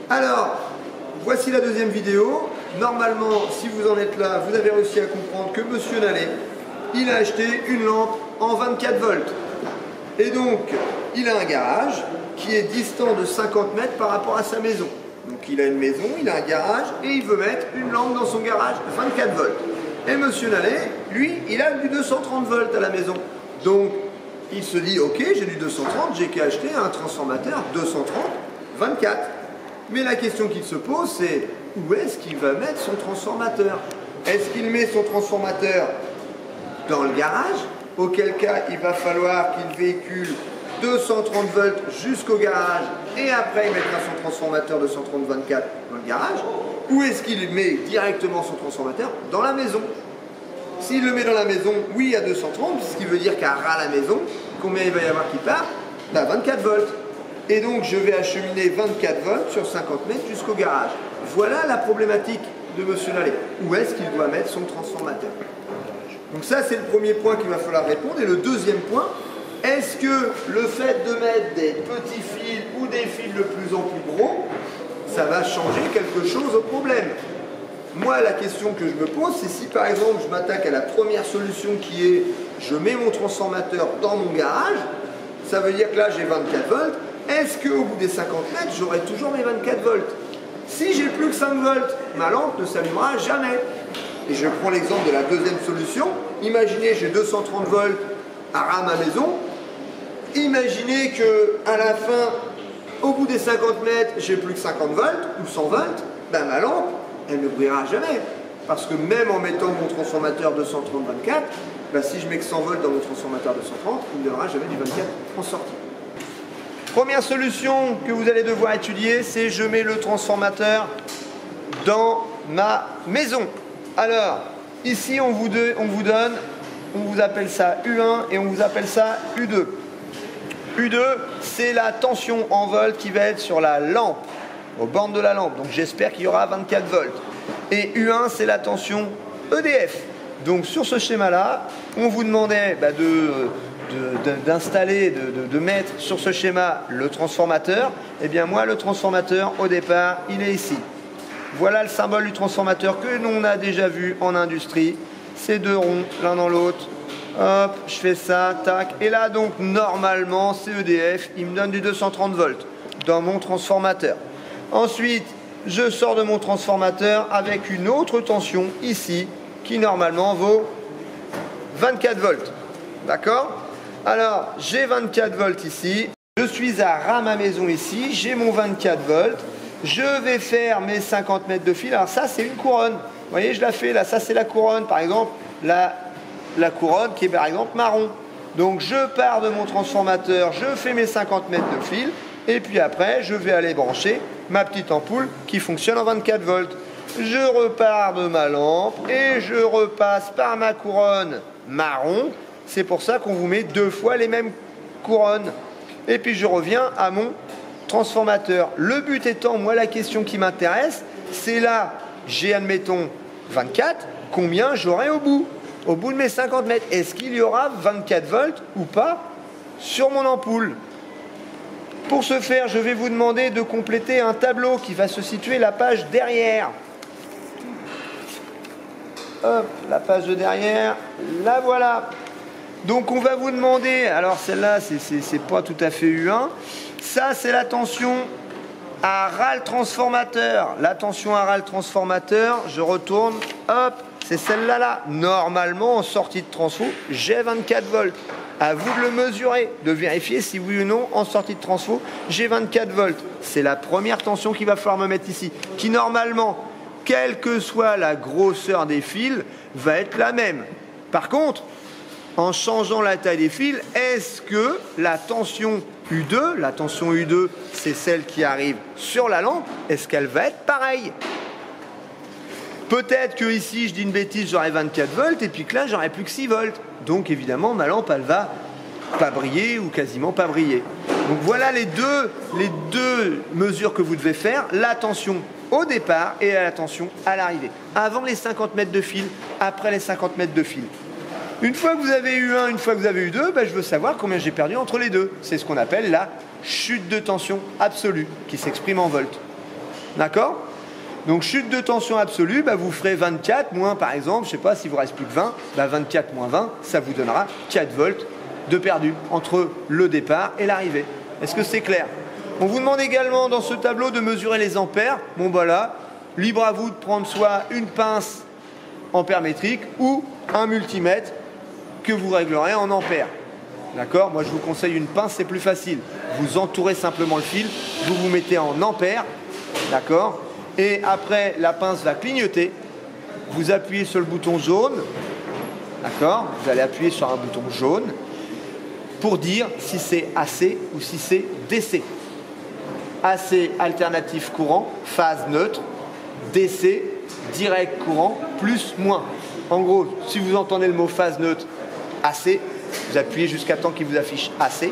Alors, voici la deuxième vidéo. Normalement, si vous en êtes là, vous avez réussi à comprendre que Monsieur Nallet, il a acheté une lampe en 24 volts. Et donc, il a un garage qui est distant de 50 mètres par rapport à sa maison. Donc, il a une maison, il a un garage et il veut mettre une lampe dans son garage 24 volts. Et Monsieur Nallet, lui, il a du 230 volts à la maison. Donc, il se dit, ok, j'ai du 230, j'ai qu'à acheter un transformateur 230, 24. Mais la question qu'il se pose, c'est où est-ce qu'il va mettre son transformateur? Est-ce qu'il met son transformateur dans le garage? Auquel cas, il va falloir qu'il véhicule 230 volts jusqu'au garage et après il mettra son transformateur 230-24 dans le garage. Ou est-ce qu'il met directement son transformateur dans la maison? S'il le met dans la maison, oui à 230, ce qui veut dire qu'à ras la maison, combien il va y avoir qui part? 24 volts. Et donc je vais acheminer 24 volts sur 50 mètres jusqu'au garage. Voilà la problématique de Monsieur Nallet. Où est-ce qu'il doit mettre son transformateur? Donc ça c'est le premier point qu'il va falloir répondre. Et le deuxième point, est-ce que le fait de mettre des petits fils ou des fils de plus en plus gros, ça va changer quelque chose au problème? Moi, la question que je me pose, c'est si par exemple je m'attaque à la première solution qui est je mets mon transformateur dans mon garage, ça veut dire que là j'ai 24 volts, est-ce qu'au bout des 50 mètres, j'aurai toujours mes 24 volts? Si j'ai plus que 5 volts, ma lampe ne s'allumera jamais. Et je prends l'exemple de la deuxième solution. Imaginez j'ai 230 volts à ras ma maison. Imaginez qu'à la fin, au bout des 50 mètres, j'ai plus que 50 volts ou 100 volts, ben ma lampe, elle ne brillera jamais. Parce que même en mettant mon transformateur 230-24, ben si je mets que 100 volts dans mon transformateur 230, il n'y aura jamais du 24 en sortie. Première solution que vous allez devoir étudier, c'est je mets le transformateur dans ma maison. Alors, ici on vous donne, on vous appelle ça U1 et on vous appelle ça U2. U2, c'est la tension en volts qui va être sur la lampe, aux bornes de la lampe. Donc j'espère qu'il y aura 24 volts. Et U1, c'est la tension EDF. Donc sur ce schéma-là, on vous demandait d'installer, de mettre sur ce schéma le transformateur. Eh bien moi, le transformateur, au départ, il est ici. Voilà le symbole du transformateur que l'on a déjà vu en industrie. C'est deux ronds, l'un dans l'autre. Hop, je fais ça, tac. Et là, donc, normalement, c'est EDF. Il me donne du 230 volts dans mon transformateur. Ensuite, je sors de mon transformateur avec une autre tension ici, qui normalement vaut 24 volts. D'accord? Alors, j'ai 24 volts ici. Je suis à ras ma maison ici. J'ai mon 24 volts. Je vais faire mes 50 mètres de fil. Alors ça, c'est une couronne. Vous voyez, je la fais là. Ça, c'est la couronne. Par exemple, la couronne qui est par exemple marron. Donc, je pars de mon transformateur. Je fais mes 50 mètres de fil. Et puis après, je vais aller brancher ma petite ampoule qui fonctionne en 24 volts. Je repars de ma lampe et je repasse par ma couronne marron. C'est pour ça qu'on vous met deux fois les mêmes couronnes. Et puis, je reviens à mon transformateur. Le but étant, moi, la question qui m'intéresse, c'est là, j'ai, admettons, 24, combien j'aurai au bout de mes 50 mètres? Est-ce qu'il y aura 24 volts ou pas sur mon ampoule? Pour ce faire, je vais vous demander de compléter un tableau qui va se situer la page derrière. Hop, la page de derrière, la voilà. Donc on va vous demander, alors celle-là, c'est pas tout à fait U1, ça c'est la tension à ras le transformateur. La tension à ras le transformateur, je retourne, hop, c'est celle-là là. Normalement, en sortie de transfo, j'ai 24 volts. À vous de le mesurer, de vérifier si oui ou non, en sortie de transfo, j'ai 24 volts. C'est la première tension qu'il va falloir me mettre ici, qui normalement, quelle que soit la grosseur des fils, va être la même. Par contre, en changeant la taille des fils, est-ce que la tension U2, c'est celle qui arrive sur la lampe, est-ce qu'elle va être pareille? Peut-être que ici, je dis une bêtise, j'aurai 24 volts, et puis que là, j'aurai plus que 6 volts. Donc évidemment, ma lampe, elle va pas briller ou quasiment pas briller. Donc voilà les deux mesures que vous devez faire, la tension au départ et la tension à l'arrivée. Avant les 50 mètres de fil, après les 50 mètres de fil. Une fois que vous avez eu un, une fois que vous avez eu deux, je veux savoir combien j'ai perdu entre les deux. C'est ce qu'on appelle la chute de tension absolue, qui s'exprime en volts. D'accord? Donc chute de tension absolue, bah, vous ferez 24 moins par exemple, je ne sais pas, s'il vous reste plus que 20, bah, 24 moins 20, ça vous donnera 4 volts de perdu entre le départ et l'arrivée. Est-ce que c'est clair? On vous demande également dans ce tableau de mesurer les ampères. Bon voilà, libre à vous de prendre soit une pince ampère métrique ou un multimètre que vous réglerez en ampères. D'accord? Moi je vous conseille une pince, c'est plus facile. Vous entourez simplement le fil, vous vous mettez en ampères, d'accord? Et après, la pince va clignoter. Vous appuyez sur le bouton jaune. D'accord? Vous allez appuyer sur un bouton jaune pour dire si c'est AC ou si c'est DC. AC, alternatif courant, phase neutre. DC, direct courant, plus, moins. En gros, si vous entendez le mot phase neutre, AC, vous appuyez jusqu'à temps qu'il vous affiche AC.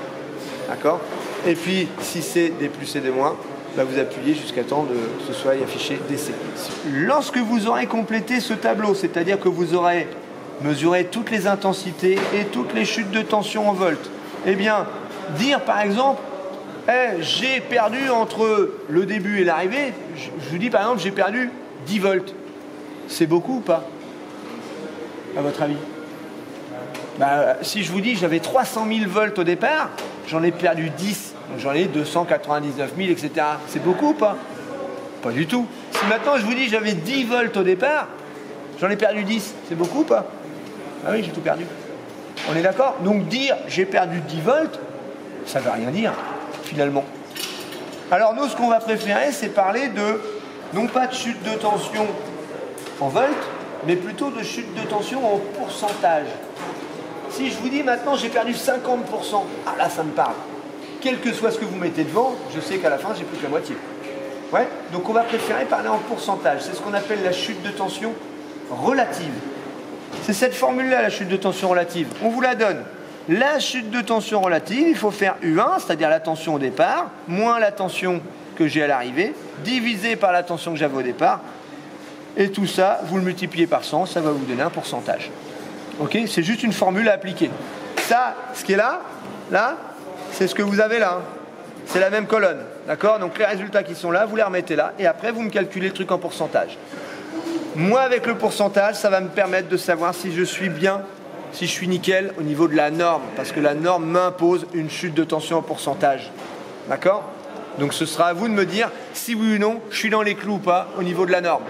D'accord? Et puis, si c'est des plus et des moins, bah vous appuyez jusqu'à temps que ce soit affiché DC. Lorsque vous aurez complété ce tableau, c'est-à-dire que vous aurez mesuré toutes les intensités et toutes les chutes de tension en volts, eh bien, dire par exemple, j'ai perdu entre le début et l'arrivée, je vous dis par exemple, j'ai perdu 10 volts. C'est beaucoup ou pas, à votre avis? Bah, si je vous dis j'avais 300 000 volts au départ, j'en ai perdu 10. Donc j'en ai 299 000, etc. C'est beaucoup ou pas? Pas du tout. Si maintenant je vous dis j'avais 10 volts au départ, j'en ai perdu 10, c'est beaucoup ou pas? Ah oui, j'ai tout perdu. On est d'accord? Donc dire j'ai perdu 10 volts, ça ne veut rien dire, finalement. Alors nous, ce qu'on va préférer, c'est parler de, non pas de chute de tension en volts, mais plutôt de chute de tension en pourcentage. Si je vous dis maintenant j'ai perdu 50%, ah là ça me parle. Quel que soit ce que vous mettez devant, je sais qu'à la fin, j'ai plus que la moitié. Ouais? Donc on va préférer parler en pourcentage. C'est ce qu'on appelle la chute de tension relative. C'est cette formule-là, la chute de tension relative. On vous la donne. La chute de tension relative, il faut faire U1, c'est-à-dire la tension au départ, moins la tension que j'ai à l'arrivée, divisé par la tension que j'avais au départ. Et tout ça, vous le multipliez par 100, ça va vous donner un pourcentage. Ok? C'est juste une formule à appliquer. Ça, ce qui est là, c'est ce que vous avez là. C'est la même colonne. D'accord? Donc les résultats qui sont là, vous les remettez là. Et après, vous me calculez le truc en pourcentage. Moi, avec le pourcentage, ça va me permettre de savoir si je suis bien, si je suis nickel au niveau de la norme. Parce que la norme m'impose une chute de tension en pourcentage. D'accord? Donc ce sera à vous de me dire si oui ou non, je suis dans les clous ou pas au niveau de la norme.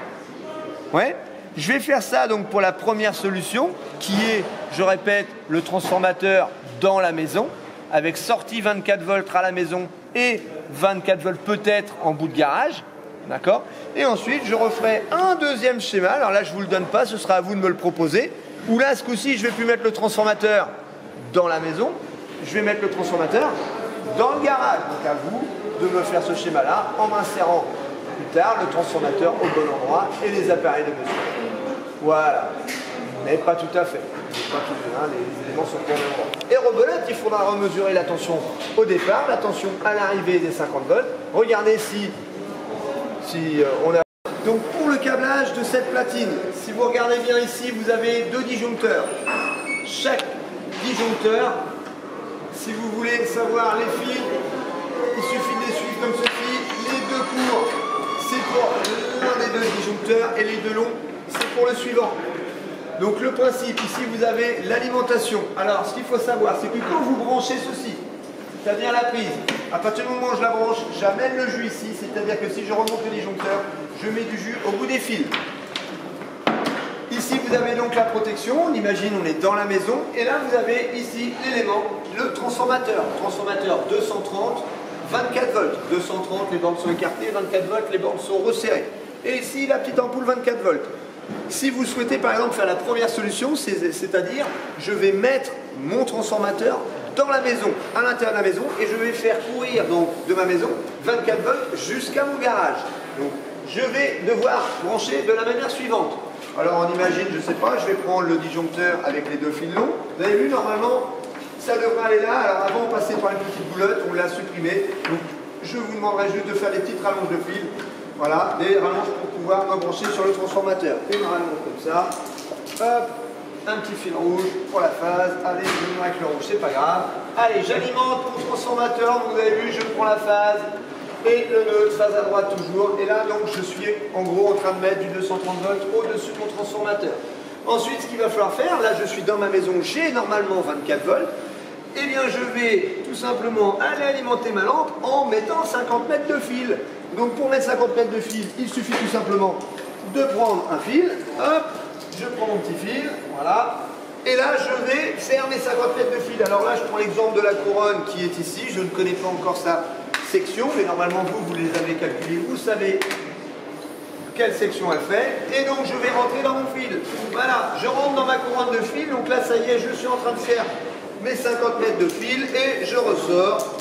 Ouais? Je vais faire ça donc pour la première solution, qui est, je répète, le transformateur dans la maison, avec sortie 24 volts à la maison et 24 volts peut-être en bout de garage. D'accord? Et ensuite, je referai un deuxième schéma. Alors là, je ne vous le donne pas, ce sera à vous de me le proposer. Où là, ce coup-ci, je ne vais plus mettre le transformateur dans la maison. Je vais mettre le transformateur dans le garage. Donc à vous de me faire ce schéma-là en m'insérant plus tard le transformateur au bon endroit et les appareils de mesure. Voilà. Mais pas tout à fait. Pas tout, hein, les éléments sont pas au même endroit. Et rebelote, il faudra remesurer la tension au départ, la tension à l'arrivée des 50 volts. Regardez si on a... Donc pour le câblage de cette platine, si vous regardez bien ici, vous avez deux disjoncteurs. Chaque disjoncteur, si vous voulez savoir les fils, il suffit de les suivre comme ceci. Les deux courts, c'est pour l'un des deux disjoncteurs et les deux longs, c'est pour le suivant. Donc le principe, ici vous avez l'alimentation. Alors ce qu'il faut savoir, c'est que quand vous branchez ceci, c'est-à-dire la prise, à partir du moment où je la branche, j'amène le jus ici, c'est-à-dire que si je remonte le disjoncteur, je mets du jus au bout des fils. Ici vous avez donc la protection, on imagine on est dans la maison, et là vous avez ici l'élément, le transformateur. Transformateur 230, 24 volts. 230, les bornes sont écartées, 24 volts, les bornes sont resserrées. Et ici la petite ampoule 24 volts. Si vous souhaitez par exemple faire la première solution, c'est-à-dire je vais mettre mon transformateur dans la maison, à l'intérieur de la maison, et je vais faire courir donc de ma maison 24 volts jusqu'à mon garage. Donc je vais devoir brancher de la manière suivante. Alors on imagine, je ne sais pas, je vais prendre le disjoncteur avec les deux fils longs. Vous avez vu, normalement, ça devrait aller là. Alors avant, on passait par une petite boulotte, on l'a supprimé. Donc je vous demanderai juste de faire des petites rallonges de fil. Voilà, des rallonges pour pouvoir me brancher sur le transformateur. Une rallonge comme ça. Hop, un petit fil rouge pour la phase. Allez, je avec le rouge, c'est pas grave. Allez, j'alimente mon transformateur. Vous avez vu, je prends la phase. et le neutre, phase à droite toujours. Et là, donc, je suis en gros en train de mettre du 230 volts au-dessus de mon transformateur. Ensuite, ce qu'il va falloir faire, là, je suis dans ma maison, j'ai normalement 24 volts. Eh bien, je vais tout simplement aller alimenter ma lampe en mettant 50 mètres de fil. Donc, pour mettre 50 mètres de fil, il suffit tout simplement de prendre un fil. Hop, je prends mon petit fil, voilà. Et là, je vais faire mes 50 mètres de fil. Alors là, je prends l'exemple de la couronne qui est ici. Je ne connais pas encore sa section, mais normalement, vous les avez calculées. Vous savez quelle section elle fait. Et donc, je vais rentrer dans mon fil. Voilà, je rentre dans ma couronne de fil. Donc là, ça y est, je suis en train de faire mes 50 mètres de fil et je ressors.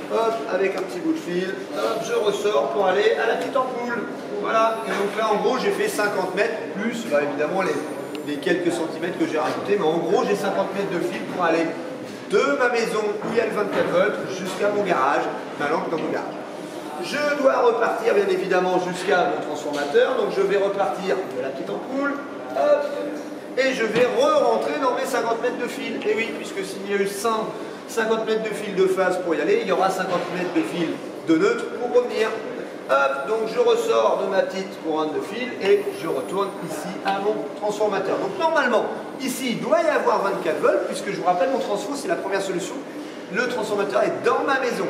Hop, avec un petit bout de fil. Hop, je ressors pour aller à la petite ampoule. Voilà. Et donc là, en gros, j'ai fait 50 mètres plus, bah, évidemment, les quelques centimètres que j'ai rajoutés, mais en gros j'ai 50 mètres de fil pour aller de ma maison où il y a le 24 volts jusqu'à mon garage, ma lampe dans mon garage. Je dois repartir bien évidemment jusqu'à mon transformateur, donc je vais repartir de la petite ampoule, hop, et je vais re-rentrer dans mes 50 mètres de fil. Et oui, puisque s'il y a eu 50 mètres de fil de phase pour y aller, il y aura 50 mètres de fil de neutre pour revenir. Hop, donc je ressors de ma petite couronne de fil et je retourne ici à mon transformateur. Donc normalement, ici, il doit y avoir 24 volts, puisque je vous rappelle, mon transfo, c'est la première solution. Le transformateur est dans ma maison.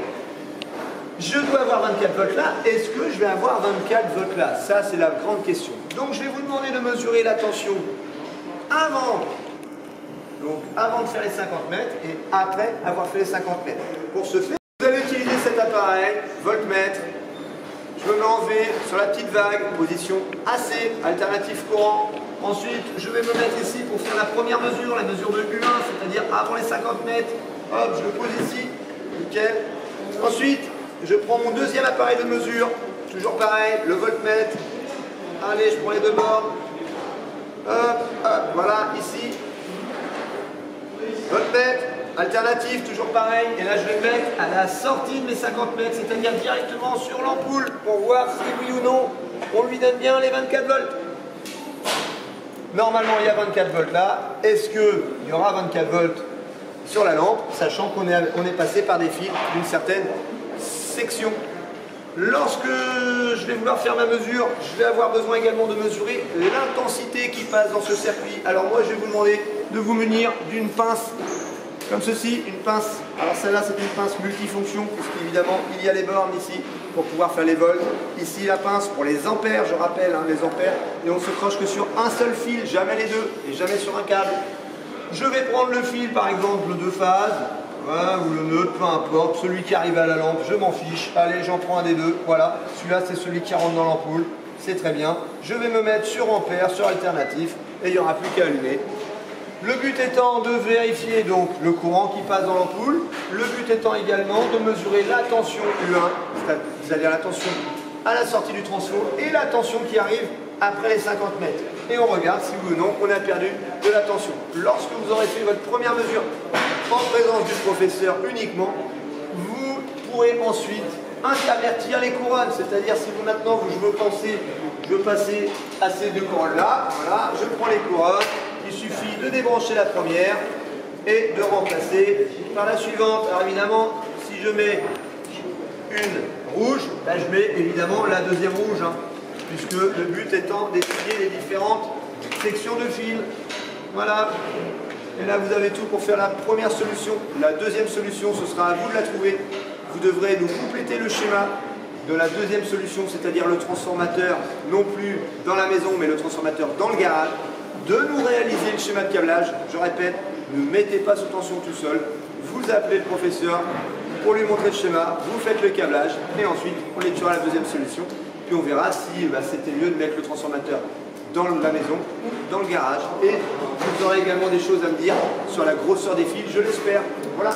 Je dois avoir 24 volts là. Est-ce que je vais avoir 24 volts là? Ça, c'est la grande question. Donc je vais vous demander de mesurer la tension avant. Donc avant de faire les 50 mètres et après avoir fait les 50 mètres. Pour ce faire, vous allez utiliser cet appareil, voltmètre. Je me mets en V sur la petite vague, position AC, alternative courant. Ensuite, je vais me mettre ici pour faire la première mesure, la mesure de U1, c'est-à-dire avant les 50 mètres. Hop, je le pose ici, nickel. Ensuite, je prends mon deuxième appareil de mesure, toujours pareil, le voltmètre. Allez, je prends les deux bornes. Hop, hop, voilà, ici. Voltmètre. Alternative, toujours pareil, et là je vais le mettre à la sortie de mes 50 mètres, c'est-à-dire directement sur l'ampoule, pour voir si oui ou non, on lui donne bien les 24 volts. Normalement il y a 24 volts là, est-ce qu'il y aura 24 volts sur la lampe, sachant qu'on est passé par des fils d'une certaine section. Lorsque je vais vouloir faire ma mesure, je vais avoir besoin également de mesurer l'intensité qui passe dans ce circuit. Alors moi je vais vous demander de vous munir d'une pince comme ceci, une pince. Alors celle-là c'est une pince multifonction, puisqu'évidemment il y a les bornes ici pour pouvoir faire les volts. Ici la pince pour les ampères, je rappelle hein, les ampères, et on se croche que sur un seul fil, jamais les deux, et jamais sur un câble. Je vais prendre le fil par exemple de phase, voilà, ou le neutre, peu importe, celui qui arrive à la lampe, je m'en fiche. Allez, j'en prends un des deux, voilà, celui-là c'est celui qui rentre dans l'ampoule, c'est très bien. Je vais me mettre sur ampère, sur alternatif, et il n'y aura plus qu'à allumer. Le but étant de vérifier donc le courant qui passe dans l'ampoule, le but étant également de mesurer la tension U1, c'est-à-dire la tension à la sortie du transfo et la tension qui arrive après les 50 mètres. Et on regarde si oui ou non on a perdu de la tension. Lorsque vous aurez fait votre première mesure en présence du professeur uniquement, vous pourrez ensuite intervertir les couronnes, c'est-à-dire si vous maintenant je veux passer à ces deux couronnes là, voilà, je prends les couronnes. Il suffit de débrancher la première et de remplacer par la suivante. Alors évidemment, si je mets une rouge, là je mets évidemment la deuxième rouge, hein, puisque le but étant d'étudier les différentes sections de fil. Voilà. Et là vous avez tout pour faire la première solution. La deuxième solution, ce sera à vous de la trouver. Vous devrez nous compléter le schéma de la deuxième solution, c'est-à-dire le transformateur, non plus dans la maison, mais le transformateur dans le garage. De nous réaliser le schéma de câblage. Je répète, ne mettez pas sous tension tout seul. Vous appelez le professeur pour lui montrer le schéma, vous faites le câblage et ensuite on étudiera la deuxième solution. Puis on verra si c'était mieux de mettre le transformateur dans la maison ou dans le garage. Et vous aurez également des choses à me dire sur la grosseur des fils, je l'espère. Voilà.